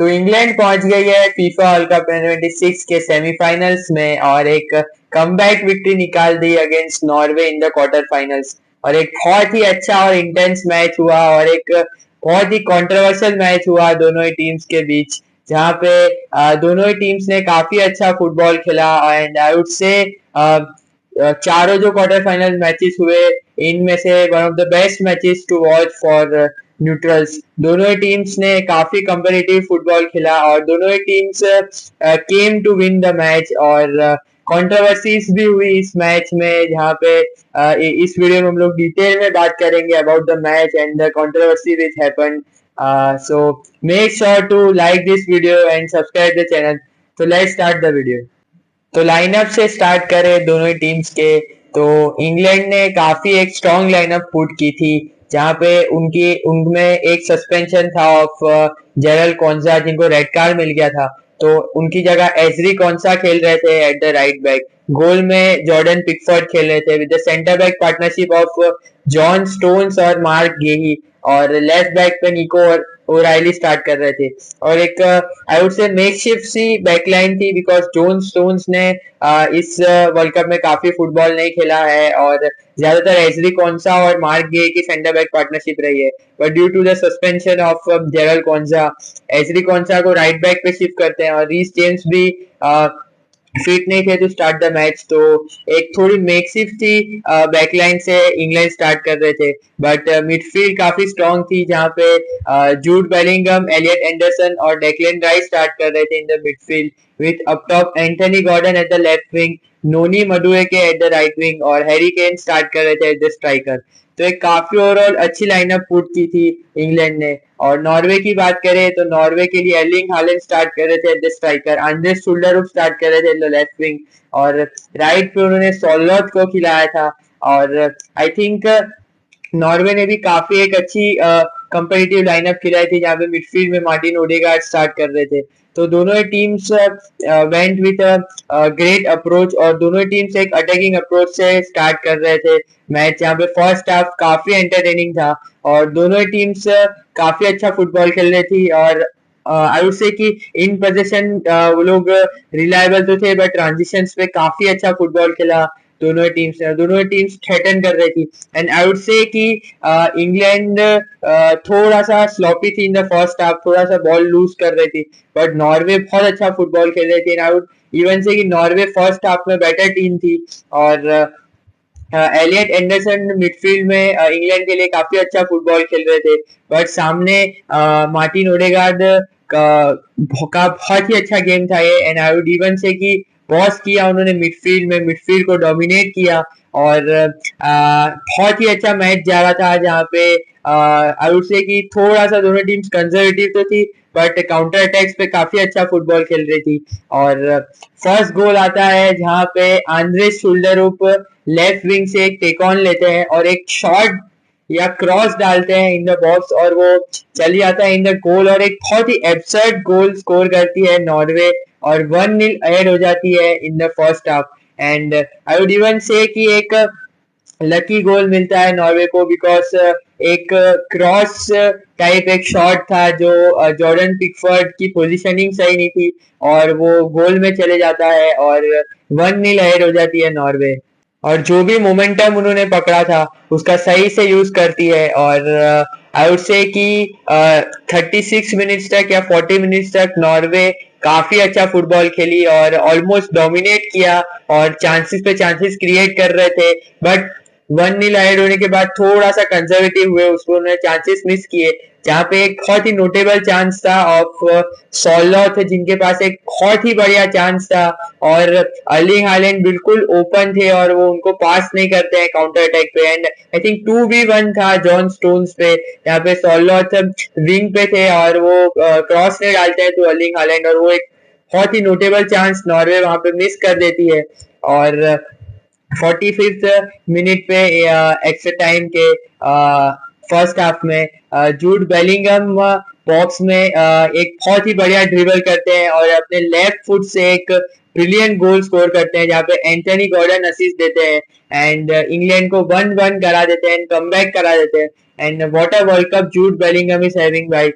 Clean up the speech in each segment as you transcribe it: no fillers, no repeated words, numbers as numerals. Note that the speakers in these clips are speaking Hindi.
तो इंग्लैंड पहुंच गई है फीफा वर्ल्ड कप 2026 के सेमीफाइनल्स में और एक कमबैक विक्ट्री निकाल दी against Norway in the quarter finals. और एक बहुत ही अच्छा और इंटेंस मैच हुआ और एक बहुत ही कंट्रोवर्शियल मैच हुआ दोनों ही टीम्स के बीच, जहां पे दोनों ही टीम्स ने काफी अच्छा फुटबॉल खेला। एंड आई वुड से चारों जो क्वार्टर फाइनल मैचेस हुए इनमें से one of the best matches to watch for neutrals. दोनों ही टीम्स ने काफी कंपेटिटिव फुटबॉल खेला और दोनों ही teams came to win the match. और कंट्रोवर्सीज भी हुई इस मैच में, जहाँ पे इस वीडियो में हम लोग डिटेल में बात करेंगे about the match and the controversy which happened. So make sure to like this video and subscribe the channel. So let's start the video. तो लाइनअप से स्टार्ट करें दोनों ही टीम्स के, तो इंग्लैंड ने काफी एक स्ट्रॉन्ग लाइनअप पुट की थी, जहां पे उनमें एक सस्पेंशन था ऑफ जेरल कॉन्जा, जिनको रेड कार्ड मिल गया था। तो उनकी जगह एजरी कॉन्सा खेल रहे थे एट द राइट बैक। गोल में जॉर्डन पिकफोर्ड खेल रहे थे with the centre back partnership of John stones और मार्क गेही। और लेफ्ट बैक पे निको और ओराइली स्टार्ट कर रहे थे। और एक आई वुड से मेकशिफ्ट सी बैकलाइन थी, बिकॉज जॉन स्टोन्स ने इस वर्ल्ड कप में काफी फुटबॉल नहीं खेला है और ज्यादातर एजरी कॉन्सा और मार्क गे की सेंटर बैक पार्टनरशिप रही है। But due to the suspension of Jarell Quansah, Ezri Konsa को राइट बैक पे शिफ्ट करते हैं और रीस जेम्स भी फिट नहीं थे टू स्टार्ट द मैच। तो एक थोड़ी मेकशिफ्ट थी बैकलाइन से इंग्लैंड स्टार्ट कर रहे थे। बट मिडफील्ड काफी स्ट्रॉन्ग थी, जहां पे जूड बेलिंगम, एलियट एंडरसन और डेक्लन राइस स्टार्ट कर रहे थे in the midfield, with up top Anthony Gordon at the left wing, Noni Madueke at the right wing और हैरी केन स्टार्ट कर रहे थे एट द स्ट्राइकर। तो एक काफी ओवरऑल अच्छी लाइनअप पुट की थी इंग्लैंड ने। और नॉर्वे की बात करें तो नॉर्वे के लिए एर्लिंग हालैंड स्टार्ट कर रहे थे at the striker, Andreas Schjelderup start कर रहे थे एट द लेफ्ट विंग और राइट पे उन्होंने सोलॉथ को खिलाया था। और आई थिंक नॉर्वे ने भी काफी एक अच्छी कंपेटिटिव लाइनअप खिलाई थी, जहाँ पे मिडफील्ड में मार्टिन ओडेगार्ड स्टार्ट कर रहे थे। तो दोनों ही teams went with a great approach और दोनों ही टीम्स एक अटैकिंग अप्रोच से स्टार्ट कर रहे थे मैच, जहाँ पे फर्स्ट हाफ काफी एंटरटेनिंग था और दोनों ही टीम्स काफी अच्छा फुटबॉल खेल रही थी। और आई वुड से कि इन पोजीशन वो लोग रिलायबल तो थे, बट ट्रांजिशंस पे काफी अच्छा फुटबॉल खेला दोनों ही टीम्स थ्रेटन कर रही थी। एंड आई वुड से कि इंग्लैंड थोड़ा सा स्लॉपी थी इन द फर्स्ट हाफ, थोड़ा सा बॉल लूज कर रही थी, बट नॉर्वे बहुत अच्छा फुटबॉल खेल रही थी। And I would even say कि नॉर्वे फर्स्ट हाफ में बेटर टीम थी। और एलियट एंडरसन मिडफील्ड में इंग्लैंड के लिए काफी अच्छा फुटबॉल खेल रहे थे, बट सामने मार्टिन ओडेगार्ड का बहुत ही अच्छा गेम था ये। And I would even say कि बॉस किया उन्होंने मिडफील्ड को डोमिनेट किया और बहुत ही अच्छा मैच जा रहा था, जहाँ पे आई वुड से कि थोड़ा सा दोनों टीम्स कंजर्वेटिव तो थी, बट काउंटर अटैक्स पे काफी अच्छा फुटबॉल खेल रही थी। और फर्स्ट गोल आता है जहाँ पे आंद्रेस सुल्डरुप लेफ्ट विंग से एक टेक ऑन लेते हैं और एक शॉट या क्रॉस डालते हैं इन द बॉक्स और वो चली जाता है इन द गोल और एक बहुत ही एब्सर्ड गोल स्कोर करती है नॉर्वे और 1-0 अहेड हो जाती है in the first half. And I would even say कि एक लकी गोल मिलता है नॉर्वे को, बिकॉज एक क्रॉस टाइप एक शॉट था जो जॉर्डन पिकफोर्ड की पोजीशनिंग सही नहीं थी और वो गोल में चले जाता है और 1-0 अहेड हो जाती है नॉर्वे। और जो भी मोमेंटम उन्होंने पकड़ा था उसका सही से यूज करती है। और आई वुड से कि 36 मिनट्स तक या 40 मिनट्स तक नॉर्वे काफी अच्छा फुटबॉल खेली और ऑलमोस्ट डोमिनेट किया और चांसेस पे चांसेस क्रिएट कर रहे थे। बट 1-0 अहेड होने के बाद थोड़ा सा कंजर्वेटिव हुए, उसको उन्होंने चांसेस मिस किए, जहाँ पे एक बहुत ही नोटेबल चांस था ऑफ सोलॉथ, जिनके पास एक बहुत ही बढ़िया चांस था और अर्लिंग हालैंड बिल्कुल ओपन थे और वो उनको पास नहीं करते हैं काउंटर अटैक पे। एंड आई थिंक 2v1 था जॉन स्टोन्स पे, यहाँ पे सोलॉथ विंग पे थे और वो क्रॉस नहीं डालते हैं तो अर्लिंग हालैंड, और वो एक बहुत ही नोटेबल चांस नॉर्वे वहां पे मिस कर देती है। और 45th मिनट पे एक्स्ट्रा टाइम के फर्स्ट हाफ में जूड बेलिंगम बॉक्स में एक बहुत ही बढ़िया ड्रिबल करते हैं और अपने लेफ्ट फुट से एक ब्रिलियंट गोल स्कोर करते हैं, जहाँ पे एंथनी गॉर्डन असिस्ट देते हैं एंड इंग्लैंड को 1-1 करा देते हैं, कमबैक करा देते हैं। And what a world cup Jude Bellingham is having भाई।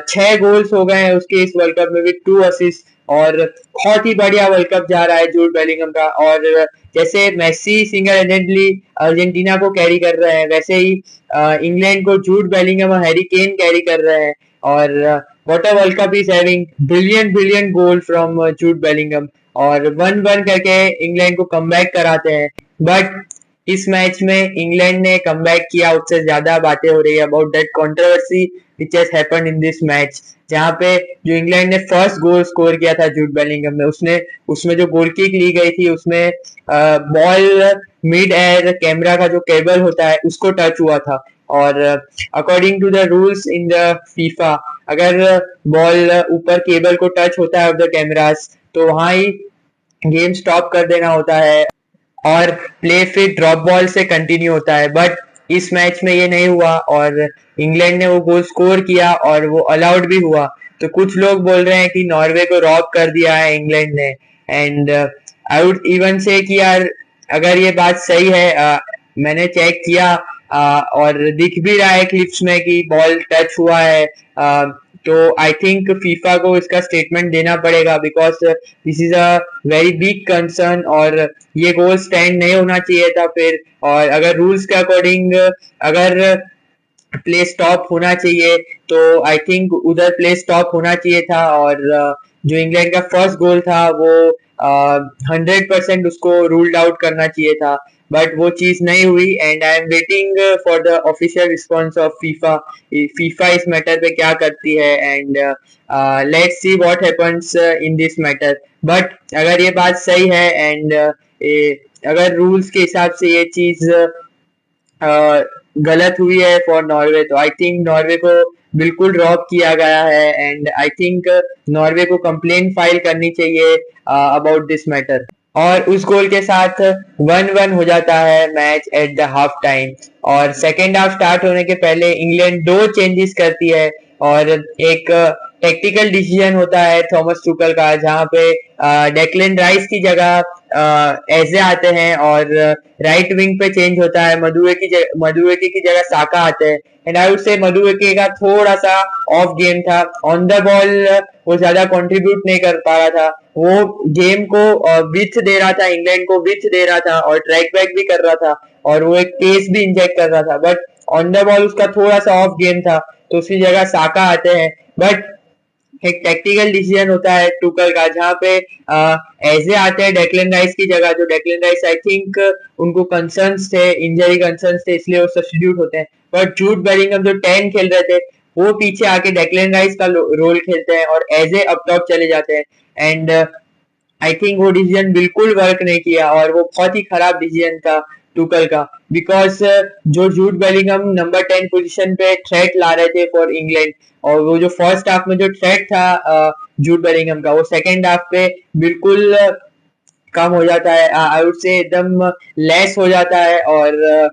6 गोल्स हो गए हैं उसके इस वर्ल्ड कप में विद 2 असिस्ट, और बहुत ही बढ़िया वर्ल्ड कप जा रहा है जूड बेलिंगम का। और जैसे मेसी सिंगल हैंडेडली अर्जेंटीना को कैरी कर रहे हैं, वैसे ही इंग्लैंड को जूड बेलिंगम और हैरी केन कैरी कर रहे हैं। और what a world cup is having, brilliant brilliant goal from Jude Bellingham, और 1-1 करके इंग्लैंड को कमबैक कराते हैं। बट इस मैच में इंग्लैंड ने कमबैक किया, उससे ज्यादा बातें हो रही है about that controversy which has happened in this match, जहां पे जो इंग्लैंड ने फर्स्ट गोल स्कोर किया था जूड बेलिंगम में, उसमें जो गोल किक ली गई थी उसमें बॉल मिड एयर कैमरा का जो केबल होता है उसको टच हुआ था। और according to the rules in the FIFA, अगर बॉल ऊपर केबल को टच होता है ऑफ द कैमरास, तो वहां ही गेम स्टॉप कर देना होता है और प्ले फिर ड्रॉप बॉल से कंटिन्यू होता है। बट इस मैच में ये नहीं हुआ और इंग्लैंड ने वो गोल स्कोर किया और वो अलाउड भी हुआ। तो कुछ लोग बोल रहे हैं कि नॉर्वे को रॉब कर दिया है इंग्लैंड ने, and I would even say कि यार अगर ये बात सही है, मैंने चेक किया और दिख भी रहा है क्लिप्स में कि बॉल टच हुआ है, तो आई थिंक फीफा को इसका स्टेटमेंट देना पड़ेगा, because this is a very big concern, और ये गोल स्टैंड नहीं होना चाहिए था फिर। और अगर रूल्स के अकॉर्डिंग अगर प्ले स्टॉप होना चाहिए तो आई थिंक उधर प्ले स्टॉप होना चाहिए था, और जो इंग्लैंड का फर्स्ट गोल था वो 100% उसको रूल्ड आउट करना चाहिए था। बट वो चीज नहीं हुई, and I am waiting for the official response of FIFA. FIFA इस मैटर पे क्या करती है, and let's see what happens in this matter. But अगर ये बात सही है एंड अगर रूल्स के हिसाब से ये चीज गलत हुई है फॉर नॉर्वे, तो आई थिंक नॉर्वे को बिल्कुल ड्रॉप किया गया है, एंड आई थिंक नॉर्वे को कंप्लेंट फाइल करनी चाहिए अबाउट दिस मैटर। और उस गोल के साथ 1-1 हो जाता है match at the half time, और सेकेंड हाफ स्टार्ट होने के पहले इंग्लैंड 2 चेंजेस करती है, और एक टेक्टिकल डिसीजन होता है थॉमस टुकल का, जहां पे डेक्लन राइस की जगह एजे आते हैं, और राइट विंग पे चेंज होता है, मधुएकी की जगह साका आते हैं। एंड आई वुड से मधुएकी का थोड़ा सा ऑफ गेम था, ऑन द बॉल वो ज्यादा कंट्रीब्यूट नहीं कर पा रहा था, वो गेम को विथ दे रहा था, इंग्लैंड को विथ दे रहा था, और ट्रैक बैक भी कर रहा था, और वो एक पेस भी इंजेक्ट कर रहा था, बट ऑन द बॉल उसका थोड़ा सा ऑफ गेम था, तो उसकी जगह साका आते हैं। बट एक टैक्टिकल डिसीजन होता है टुकल का, जहाँ पे ऐसे आते हैं डेक्लन राइस की जगह, जो डेक्लन राइस आई थिंक उनको कंसर्न्स थे, इंजरी कंसर्न्स थे, इसलिए वो सब्स्टिट्यूट होते हैं। बट जूड बेलिंगम जो 10 खेल रहे थे, वो पीछे आके डेक्लन राइस का रोल खेलते हैं और एज ए अप टॉप चले जाते हैं। एंड आई थिंक वो डिसीजन बिल्कुल वर्क नहीं किया, और वो बहुत ही खराब डिसीजन था टुकल का, बिकॉज जो जूड बेलिंगम नंबर 10 पोजीशन पे थ्रेट ला रहे थे फॉर इंग्लैंड, और वो जो फर्स्ट हाफ में जो थ्रेट था जूड बेलिंगम का, वो सेकेंड हाफ पे बिल्कुल कम हो जाता है, आई वुड से एकदम लेस हो जाता है, और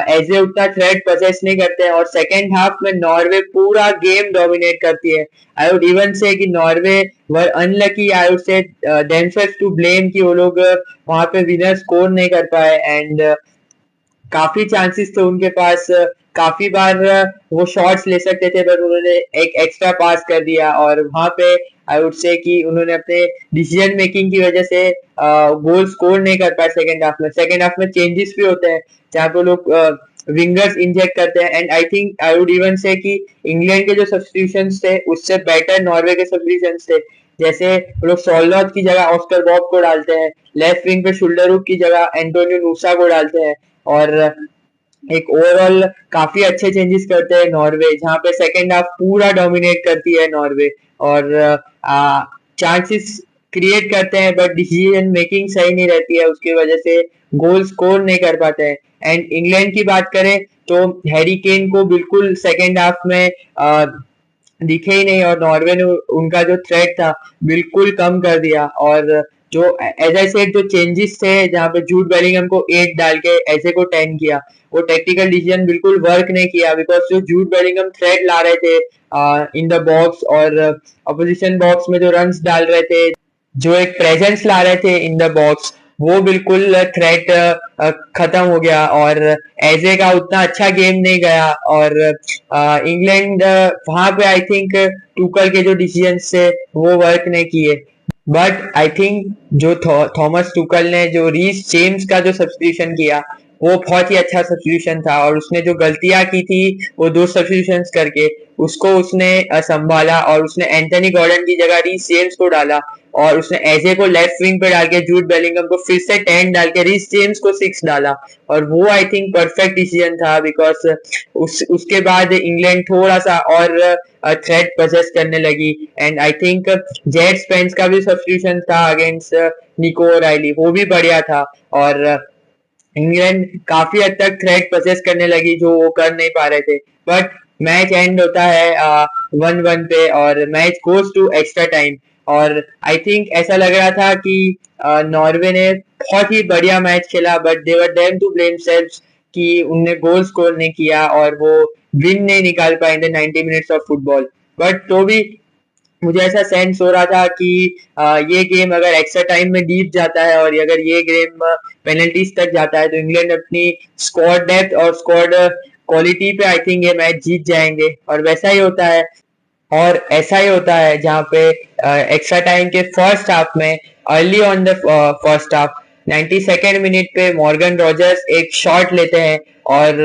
एज उतना थ्रेट पोजेस नहीं करते हैं। और सेकेंड हाफ में नॉर्वे पूरा गेम डोमिनेट करती है। आई वुड इवन से कि Norway were unlucky, I would say themselves to blame कि वो लोग वहां पे विनर स्कोर नहीं कर पाए, एंड काफी चांसेस थे उनके पास, काफी बार वो शॉट्स ले सकते थे, पर उन्होंने एक एक्स्ट्रा पास कर दिया, और वहां पे आई वुड से कि उन्होंने अपने डिसीजन मेकिंग की वजह से गोल स्कोर नहीं कर पाए सेकेंड हाफ में। सेकेंड हाफ में चेंजेस भी होते हैं जहाँ पे लोग विंगर्स इंजेक्ट करते हैं, and I think I would even say कि इंग्लैंड के जो सब्स्टिट्यूशंस थे उससे बेटर नॉर्वे के सब्स्टिट्यूशंस थे। जैसे लोग सॉलनॉट की जगह ऑस्कर बॉब को डालते हैं, लेफ्ट विंग पे शुल्डरहुक की जगह एंटोनियो नूसा को डालते हैं, और एक ओवरऑल काफी अच्छे चेंजेस करते हैं नॉर्वे, जहां पे सेकेंड हाफ पूरा डोमिनेट करती है नॉर्वे, और चांसेस क्रिएट करते हैं, बट डिसीजन मेकिंग सही नहीं रहती है, उसकी वजह से गोल स्कोर नहीं कर पाते हैं। एंड इंग्लैंड की बात करें तो हैरी केन को बिल्कुल सेकेंड हाफ में दिखे ही नहीं, और नॉर्वे ने उनका जो थ्रेट था बिल्कुल कम कर दिया। और जो एज आई सेड जो चेंजेस थे, जहाँ पे जूड बेलिंगम को 8 डाल के ऐसे को 10 किया, वो टेक्निकल डिसीजन बिल्कुल वर्क नहीं किया, बिकॉज जो जूड बेलिंगम थ्रेट ला रहे थे इन द बॉक्स और अपोजिशन बॉक्स में जो रन्स डाल रहे थे, जो एक प्रेजेंस ला रहे थे इन द बॉक्स, वो बिल्कुल थ्रेट खत्म हो गया और एजे का उतना अच्छा गेम नहीं गया और इंग्लैंड वहां पे आई थिंक टूकल के जो डिसीजंस थे वो वर्क नहीं किए। बट आई थिंक जो थॉमस टुकल ने जो रीस जेम्स का जो सब्स्टिट्यूशन किया वो बहुत ही अच्छा सब्स्टिट्यूशन था और उसने जो गलतियां की थी वो दो सब्स्टिट्यूशन करके उसको उसने संभाला और उसने एंथनी गॉर्डन की जगह रीस जेम्स को डाला और उसने एजे को लेफ्ट विंग पे डाल के जूड बेलिंगम को फिर से 10 डाल के रीस जेम्स को 6 डाला और वो आई थिंक परफेक्ट डिसीजन था बिकॉज उसके बाद इंग्लैंड थोड़ा सा और थ्रेट पोजेस करने लगी and I think Z Spence का भी सब्स्टिट्यूशन था अगेंस्ट निको राइली, वो भी बढ़िया था और इंग्लैंड काफी हद तक थ्रेट पोजेस करने लगी जो वो कर नहीं पा रहे थे। बट मैच एंड होता है 1-1 पे और match goes to extra time और आई थिंक ऐसा लग रहा था कि नॉर्वे ने बहुत ही बढ़िया मैच खेला but they were them to blame selves कि उनने गोल स्कोर नहीं किया और वो विन नहीं निकाल पाए in the 90 minutes of football. But तो भी मुझे ऐसा सेंस हो रहा था कि ये गेम अगर एक्स्ट्रा टाइम में डीप जाता है और अगर ये गेम पेनल्टीज तक जाता है तो इंग्लैंड अपनी स्क्वाड डेप्थ और स्क्वाड क्वालिटी पे आई थिंक ये मैच जीत जाएंगे और वैसा ही होता है। और ऐसा ही होता है जहाँ पे एक्स्ट्रा टाइम के फर्स्ट हाफ में early on the first half 92nd minute पे मॉर्गन रॉजर्स एक शॉट लेते हैं और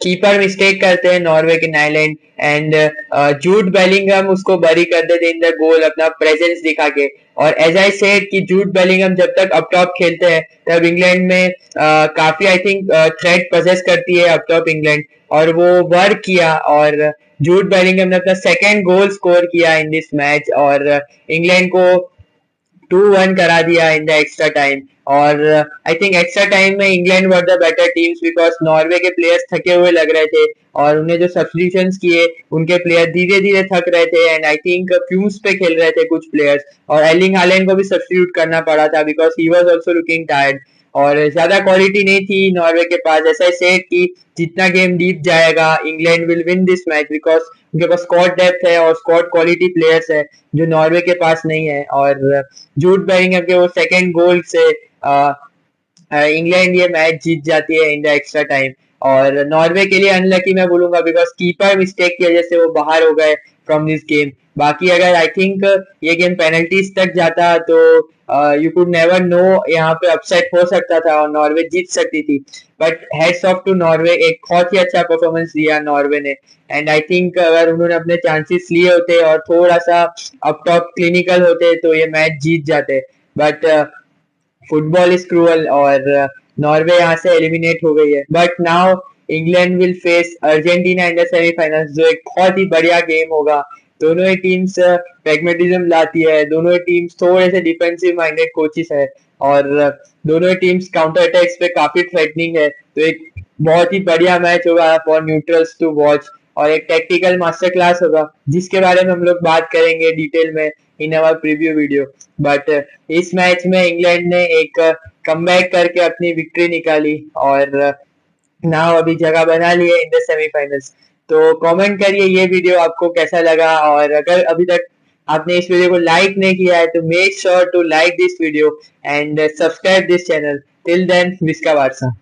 कीपर मिस्टेक करते हैं नॉर्वे के नाइलैंड एंड जूड बेलिंगम उसको बरी कर देते इन द गोल अपना प्रेजेंस दिखा के। और एज आई सेड कि जूड बेलिंगम जब तक अप टॉप खेलते हैं तब इंग्लैंड में काफी आई थिंक थ्रेट पोजेस करती है अप टॉप इंग्लैंड और वो वर्क किया और जूड बेलिंगम ने अपना सेकेंड गोल स्कोर किया इन दिस मैच और इंग्लैंड को 2-1 करा दिया इन द एक्स्ट्रा टाइम। और आई थिंक एक्स्ट्रा टाइम में England were the better teams because Norway के प्लेयर्स थके हुए लग रहे थे और उन्हें जो सब्स्टिट्यूशंस किए उनके प्लेयर धीरे धीरे थक रहे थे एंड आई थिंक फ्यूज पे खेल रहे थे कुछ प्लेयर्स और एर्लिंग हालैंड को भी सब्स्टिट्यूट करना पड़ा था because he was also looking tired और ज्यादा क्वालिटी नहीं थी नॉर्वे के पास। ऐसा सेट कि जितना गेम डीप जाएगा England will win this match because उनके पास स्क्वाड डेप्थ है और स्क्वाड क्वालिटी प्लेयर्स है जो नॉर्वे के पास नहीं है। और जूड बेलिंगम के वो सेकंड गोल से इंग्लैंड ये मैच जीत जाती है इन द एक्स्ट्रा टाइम और नॉर्वे के लिए अनलकी मैं बोलूंगा बिकॉज कीपर मिस्टेक की वजह से वो बाहर हो गए फ्रॉम दिस गेम। बाकी अगर आई थिंक ये गेम पेनल्टीज तक जाता तो यू कुड नेवर नो, यहाँ पे अपसेट हो सकता था और नॉर्वे जीत सकती थी। But heads off to Norway, एक बहुत ही अच्छा परफॉर्मेंस दिया नॉर्वे ने एंड आई थिंक अगर उन्होंने अपने चांसेस लिए होते और थोड़ा सा अप टॉप क्लिनिकल होते तो ये मैच जीत जाते। बट फुटबॉल इज क्रूअल और नॉर्वे यहाँ से एलिमिनेट हो गई है। But now England will face Argentina in the semifinals जो एक बहुत ही बढ़िया गेम होगा। दोनों ही टीम्स प्रैग्मेटिज्म लाती है, दोनों ही टीम्स थोड़े से डिफेंसिव माइंडेड कोचेस है और दोनों ही टीम्स काउंटर अटैक्स पे काफी थ्रेटनिंग है तो एक बहुत ही बढ़िया मैच होगा फॉर न्यूट्रल्स टू वॉच और एक टैक्टिकल मास्टर क्लास होगा जिसके बारे में हम लोग बात करेंगे डिटेल में in our preview video. But इस मैच में इंग्लैंड ने एक कमबैक करके अपनी विक्ट्री निकाली और नाउ अभी जगह बना ली है इन द सेमीफाइनल्स। तो कमेंट करिए ये वीडियो आपको कैसा लगा और अगर अभी तक आपने इस वीडियो को लाइक नहीं किया है तो make sure to like this video and subscribe this channel. Till then विस्का वार्सा।